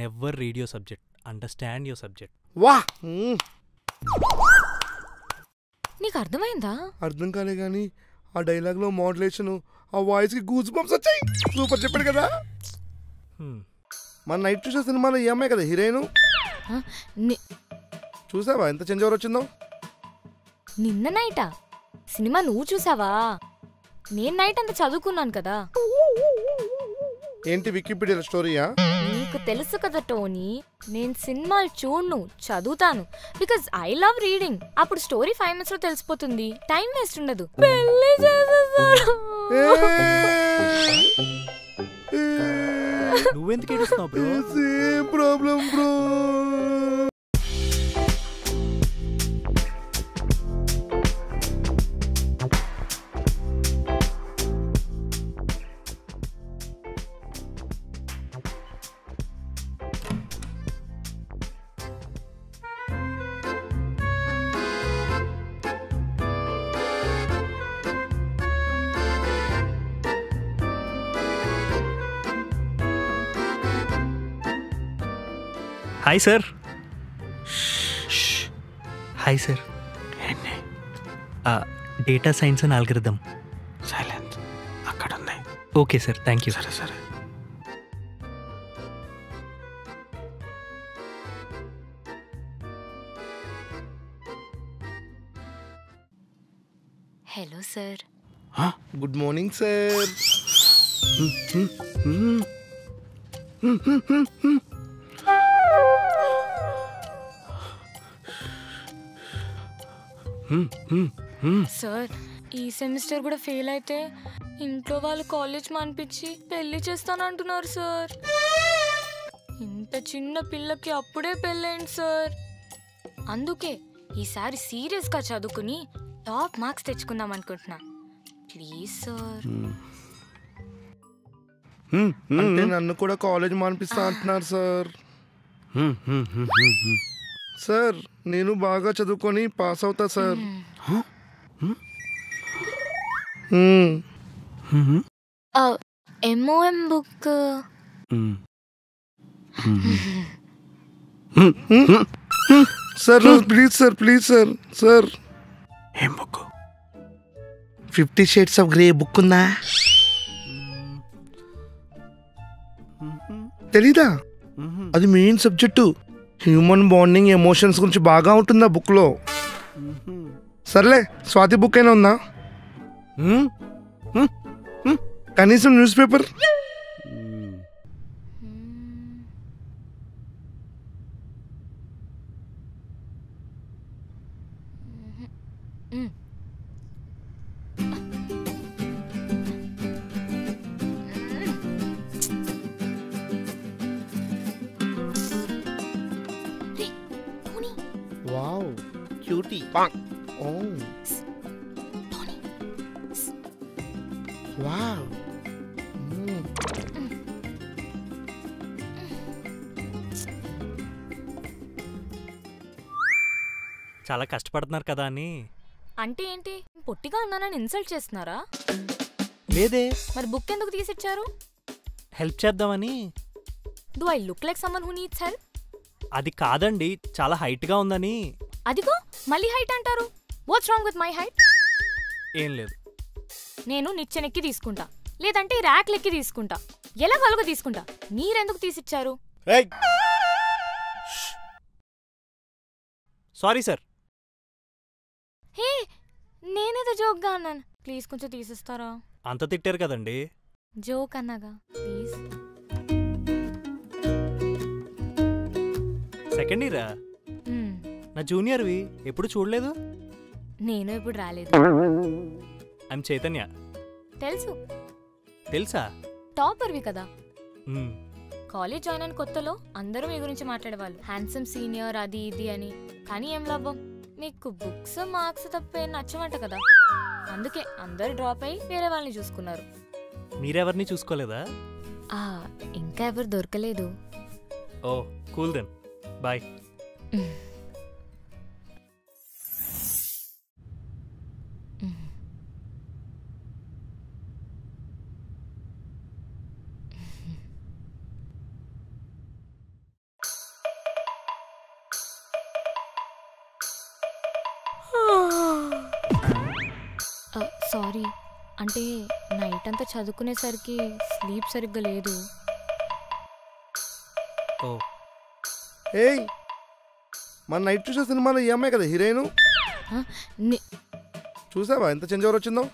Never read your subject, understand your subject. వా నీకు అర్థమైందా? అర్థం కాలే కానీ ఆ డైలాగ్లో మోడ్యులేషన్, ఆ వాయిస్కి గూస్ బంప్స్ వచ్చాయి. సూపర్ చెప్పాడు కదా. మన నైట్ చూసే సినిమాలో ఈ అమ్మాయి కదా హీరోయిన్. చూసావా ఎంత చేంజ్ ఓవర్ వచ్చిందో? నిన్న నైటా? సినిమా నువ్వు చూసావా? నేను నైట్ అంతా చదువుకున్నాను కదా. ఏంటి వికీపీడియా స్టోరీయా? నీకు తెలుసు కదా టోనీ, నేను సినిమాలు చూడను, చదువుతాను. Because I love reading. అప్పుడు స్టోరీ 5 minutes లో తెలిసిపోతుంది, టైం వేస్ట్ ఉండదు. పెళ్లి చేసేసారు. నువ్వెందుకు ఏడుస్తున్నావు bro? Same problem bro. Hi sir. Hi sir. Data science and algorithm. Silence అక్కడ ఉంది. Okay sir, thank you. సరే సరే. Hello sir. Good morning sir. Sir, ఈ సెమిస్టర్ కూడా ఫెయిల్ అయితే ఇంట్లో వాళ్ళు కాలేజ్ మానిపించి పెళ్లి చేస్తానంటున్నారు సార్. ఇంత చిన్న పిల్లకి అప్పుడే పెళ్ళేంటి సార్? అందుకే ఈసారి సీరియస్గా చదువుకుని టాప్ మార్క్స్ తెచ్చుకుందాం అనుకుంటున్నా. Please sir. అంటే నన్ను కూడా కాలేజ్ మానిపిస్తా అంటున్నారు సార్. సార్ నేను బాగా చదువుకొని పాస్ అవుతా sir. M O M book. Sir please sir, please sir. Sir ఏం book? 50 Shades of Grey book ఉందా? తెలీదా? అది main subject. Human bonding, emotions గురించి బాగా ఉంటుంది ఆ బుక్లో. సర్లే, స్వాతి బుక్ అయినా ఉందా? కనీసం newspaper. Wow, cutie. Oh wow. చాలా కష్టపడుతున్నారు కదా అని. అంటే ఏంటి, పొట్టిగా ఉన్నానని ఇన్సల్ట్ చేస్తున్నారా? లేదే. మరి బుక్ ఎందుకు తీసిచ్చారు? హెల్ప్ చేద్దామని. Do I look like someone who needs help? అది కాదండి, చాలా హైట్గా ఉందని. అదిగో మళ్ళీ హైట్ అంటారు. What's wrong with my height? ఏం లేదు. నేను నిచ్చెనెక్కి తీసుకుంటా, లేదంటే ర్యాక్లెక్కి తీసుకుంటా, ఎలా కలుగు తీసుకుంటా. మీరెందుకు తీసిచ్చారు? Sorry sir. హే, నేనేదో జోక్గా అన్నాను. ప్లీజ్ కొంచెం తీసిస్తారా? అంత తిట్టారు కదండి. Joke అన్నాగా, please. సెకండ్ ఇయరా? నా జూనియర్వి, ఎప్పుడు చూడలేదు. నేను ఎప్పుడు రాలేదు. ఐమ్ చైతన్య. తెలుసు. తెలుసా? టాపర్వి కదా. కాలేజ్ జాయిన్ అయిన కొత్తలో అందరూ మీ గురించి మాట్లాడేవాళ్ళు, హ్యాండ్సమ్ సీనియర్ అది ఇది అని. కానీ ఏం లాభం, మీకు బుక్స్ మార్క్స్ తప్పే నచ్చమంట కదా. అందుకే అందరు డ్రాప్ అయి వేరే వాళ్ళని చూసుకున్నారు. మీరెవరిని చూసుకోలేదా? ఇంకా ఎవరు దొరకలేదు. ఓ కూల్ దెన్, బాయ్. సారీ, అంటే నైట్ అంతా చదువుకునేసరికి స్లీప్ సరిగ్గా లేదు. ఓ ఏయ్, మన నైట్ చూసే సినిమాలో ఈ అమ్మాయి కదా హీరోయిన్. చూసావా ఎంత చేంజ్ ఓవర్ వచ్చిందో?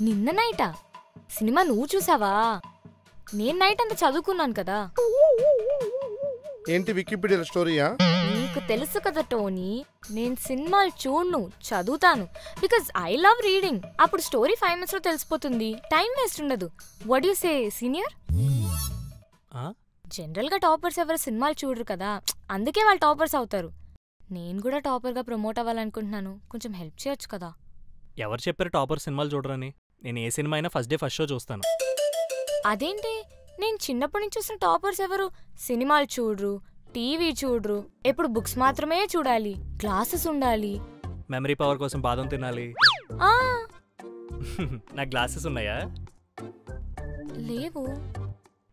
నిన్న నైటా సినిమా నువ్వు చూసావా? నేను నైట్ అంతా చదువుకున్నాను కదా. ఏంటి వికీపీడియా స్టోరీయా? నీకు తెలుసు కదా టోనీ, నేను సినిమాలు చూడను, చదువుతాను. Because I love reading. అప్పుడు స్టోరీ 5 minutes లో తెలిసిపోతుంది, టైం వేస్ట్ ఉండదు. What you say senior? General గా టాపర్స్ ఎవరు సినిమాలు చూడరు కదా, అందుకే వాళ్ళు టాపర్స్ అవుతారు. నేను కూడా టాపర్ గా ప్రమోట్ అవ్వాలనుకుంటున్నాను, కొంచెం హెల్ప్ చేయొచ్చు కదా. ఎవరు చెప్పారు టాపర్ సినిమాలు చూడరని? నేను ఏ సినిమా అయినా ఫస్ట్ డే ఫస్ట్ షో చూస్తాను. అదేంటి, నేను చిన్నప్పటి నుంచి చూసిన టాపర్స్ ఎవరు సినిమాలు చూడరు, టీవీ చూడరు, ఎప్పుడు బుక్స్ మాత్రమే చూడాలి, క్లాసెస్ ఉండాలి, మెమరీ పవర్ కోసం బాదం తినాలి. ఆ నా గ్లాసెస్ ఉన్నాయా? లేవు.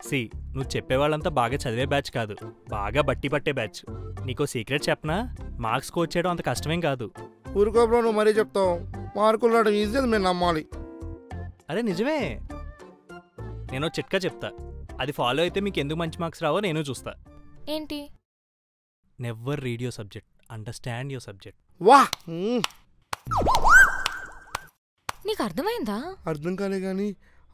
సి, నువ్వు చెప్పేవాళ్ళంతా బాగా చదివే బ్యాచ్ కాదు, బాగా బట్టి పట్టే బ్యాచ్. నీకో సీక్రెట్ చెప్పనా? మార్క్స్ స్కోర్ చేయడం అంత కష్టమేం కాదు. ఊరుకో బ్రో, నువ్వు మరీ చెప్తావు. మార్కులు రావడం ఈజీ, అది మేము నమ్మాలి. అరే నిజమే. నేను చిట్కా చెప్తా, అది ఫాలో అయితే మీకు ఎందుకు మంచి మార్క్స్ రావో నేను చూస్తా. ఏంటి? Never read your subject, understand your subject. వా, నీకు అర్థమైందా? అర్థం కాలే కానీ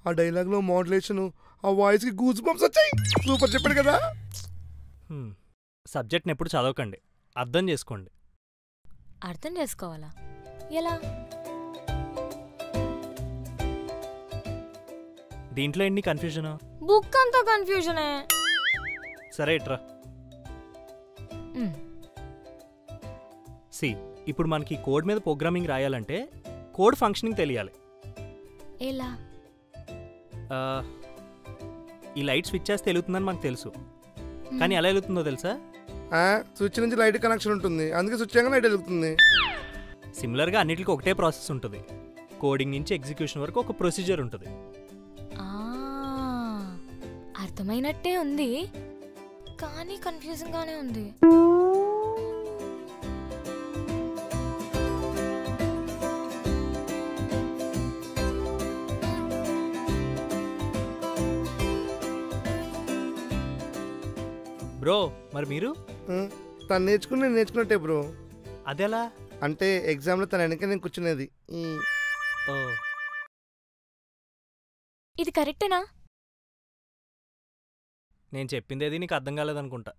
ఆ డైలాగ్లో మోడ్యులేషన్, ఆ వాయిస్కి గూస్ బంప్స్ వచ్చాయి. సూపర్ చెప్పాడు కదా. సబ్జెక్ట్ని ఎప్పుడు చదవకండి, అర్థం చేసుకోండి. అర్థం చేసుకోవాలా? ఎలా? దీంట్లో ఎన్ని కన్ఫ్యూజన్? బుక్ అంతా కన్ఫ్యూజనే. సరే ఇట్రా. సి, ఇప్పుడు మనకి కోడ్ మీద ప్రోగ్రామింగ్ రాయాలంటే కోడ్ ఫంక్షనింగ్ తెలియాలి. ఎలా? ఈ లైట్ స్విచ్ చేస్తే వెలుగుతుందని మనకు తెలుసు, కానీ ఎలా వెలుగుతుందో తెలుసా? స్విచ్ నుంచి లైట్ కనెక్షన్ ఉంటుంది, అందుకే స్విచ్ చేయగానే లైట్ వెలుగుతుంది. సిమిలర్గా అన్నిటికీ ఒకటే ప్రాసెస్ ఉంటుంది. కోడింగ్ నుంచి ఎగ్జిక్యూషన్ వరకు ఒక ప్రొసీజర్ ఉంటుంది. అర్థమైనట్టే ఉంది, కానీ కన్ఫ్యూజింగ్ గానే ఉంది. బ్రో, మరి మీరు? తను నేర్చుకుని నేను నేర్చుకున్నట్టే బ్రో. అదెలా? అంటే ఎగ్జామ్లో తన వెనక నేను కూర్చునేది. ఇది కరెక్టేనా? నేను చెప్పిందేది నీకు అర్థం కాలేదనుకుంటా.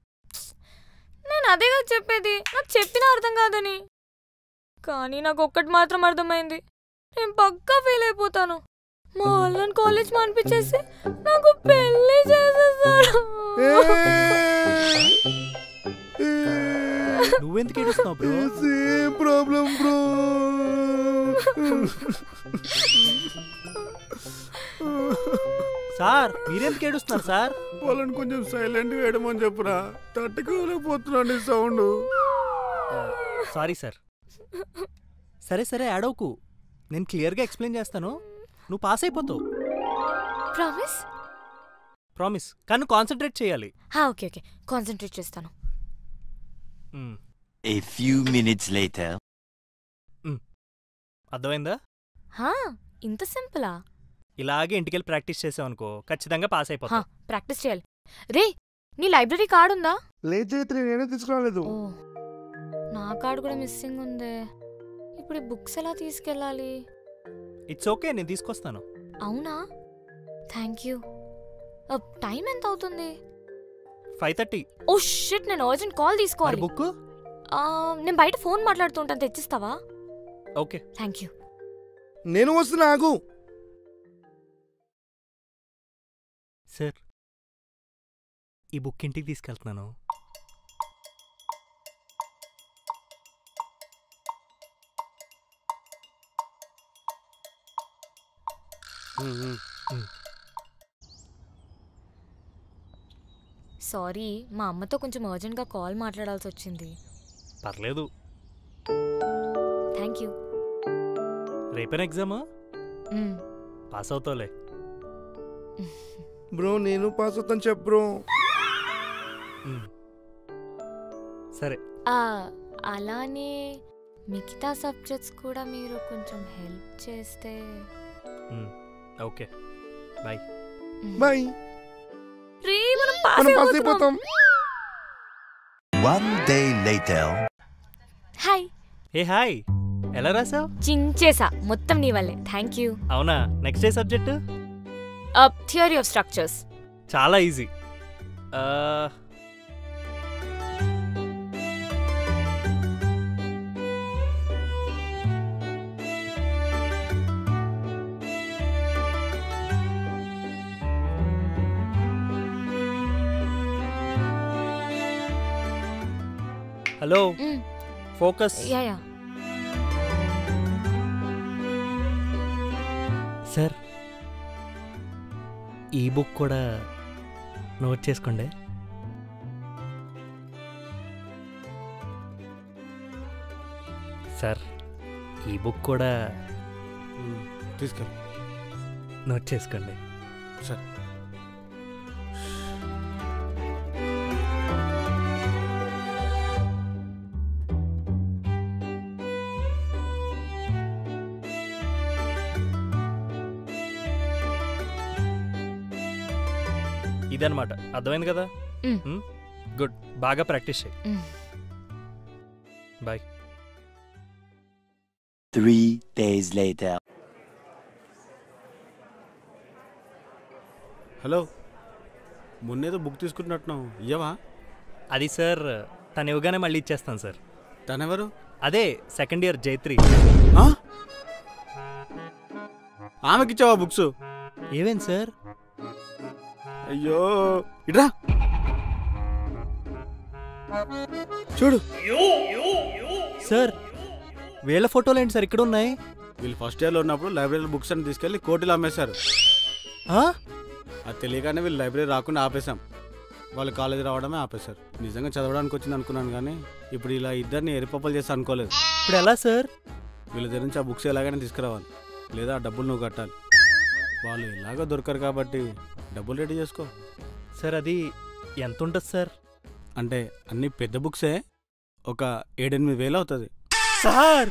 నేను అదే కదా చెప్పేది, నాకు చెప్పినా అర్థం కాదని. కానీ నాకు ఒక్కటి మాత్రం అర్థమైంది, నేను పక్కా ఫెయిల్ అయిపోతాను. మా వాళ్ళని కాలేజ్ మానిపించేసి నాకు పెళ్లి చేసేసారు. నువ్వెందుకు ఏడుస్తున్నావు bro? Same problem bro. Sir మీరెందుకు ఏడుస్తున్నారు సార్? వాళ్ళని కొంచెం సైలెంట్గా వేయడమని చెప్పురా, తట్టుకోలేకపోతున్నాను సౌండ్. Sorry sir. సరే సరే ఏడవకు, నేను క్లియర్గా ఎక్స్ప్లెయిన్ చేస్తాను, నువ్వు పాస్ అయిపోతావు. ప్రామిస్? ప్రామిస్, కానీ కాన్సన్ట్రేట్ చేయాలి. ఓకే ఓకే, కాన్సన్ట్రేట్ చేస్తాను. A few minutes later. అర్థమైందా? ఇంత సింపులా? ఇలాగే ఇంటికెళ్ళి ప్రాక్టీస్ చేసావనుకో ఖచ్చితంగా పాస్ అయిపోతా. ప్రాక్టీస్ చేయాలి. రే, నీ లైబ్రరీ కార్డు ఉందా? లేదు చైత్రి, నేనే తీసుకురాలేదు. నా కార్డు కూడా మిస్సింగ్ ఉంది. ఇప్పుడు ఈ బుక్స్ ఎలా తీసుకెళ్ళాలి? ఇట్స్ ఓకే, నేను తీసుకొస్తాను. అవునా? Thank you. టైం ఎంత అవుతుంది? 5:30. ఓ షిట్, నేను అర్జెంట్ కాల్ తీసుకోవాలి. బుక్ నేను బయట ఫోన్ మాట్లాడుతుంటాను, తెచ్చిస్తావా? Okay thank you. నేను వస్తున్నా, ఆగు. సార్, ఈ బుక్ ఇంటికి తీసుకెళ్తున్నాను. సారీ, మా అమ్మతో కొంచెం అర్జెంట్గా కాల్ మాట్లాడాల్సి వచ్చింది. పర్లేదు. Thank you. రేపేనా ఎగ్జామ్? పాస్ అవుతావులే. బ్రో నేను పాస్ అవుతాను చెప్పు బ్రో. సరే. అలానే మిగతా సబ్జెక్ట్స్ కూడా మీరు కొంచెం హెల్ప్ చేస్తే. Okay bye. బాయ్. రే మనం మనం పాస్ పాస్ అయిపోతాం. One day later. హాయ్. ఏ హాయ్, ఎలా రాసావు? చించేసా మొత్తం నీ వల్లే. Thank you. అవునా, next day subject? Theory of structures. చాలా easy. Hello, focus. Yeah sir, ఈ బుక్ కూడా నోట్ చేసుకోండి. సార్, ఈ బుక్ కూడా తీసుకెళ్ళి. నోట్ చేసుకోండి. సరే. ఇదన్నమాట, అర్థమైంది కదా? గుడ్, బాగా ప్రాక్టీస్ చేయి. బాయ్. 3 days later. హలో, మొన్నేదో బుక్ తీసుకుంటున్నట్టున్నావు, ఇయ్యవా? అది సార్, తను ఇవ్వగానే మళ్ళీ ఇచ్చేస్తాను సార్. తనెవరు? అదే సెకండ్ ఇయర్ జైత్రి. ఆమెకిచ్చావా బుక్స్? ఏవేంటి సార్? అయ్యో, ఇట్రా చూడు. సార్, వీళ్ళ ఫోటోలు ఏంటి సార్ ఇక్కడ ఉన్నాయి? వీళ్ళు ఫస్ట్ ఇయర్లో ఉన్నప్పుడు లైబ్రరీ బుక్స్ అని తీసుకెళ్లి కోటిలో అమ్మేశారు. అది తెలియగానే వీళ్ళు లైబ్రరీ రాకుండా ఆపేశాం. వాళ్ళు కాలేజీ రావడమే ఆపేశారు. నిజంగా చదవడానికి వచ్చింది అనుకున్నాను, కానీ ఇప్పుడు ఇలా ఇద్దరిని ఎరిపప్పలు చేసి అనుకోలేదు. ఇప్పుడు ఎలా సార్? వీళ్ళ దగ్గర నుంచి ఆ బుక్స్ ఎలాగైనా తీసుకురావాలి, లేదా ఆ డబ్బులు నువ్వు కట్టాలి. వాళ్ళు ఎలాగో దొరకరు కాబట్టి డబ్బులు రెడీ చేసుకో. సార్, అది ఎంత ఉంటుంది సార్? అంటే అన్ని పెద్ద బుక్సే, ఒక 7-8 వేలు అవుతుంది సార్.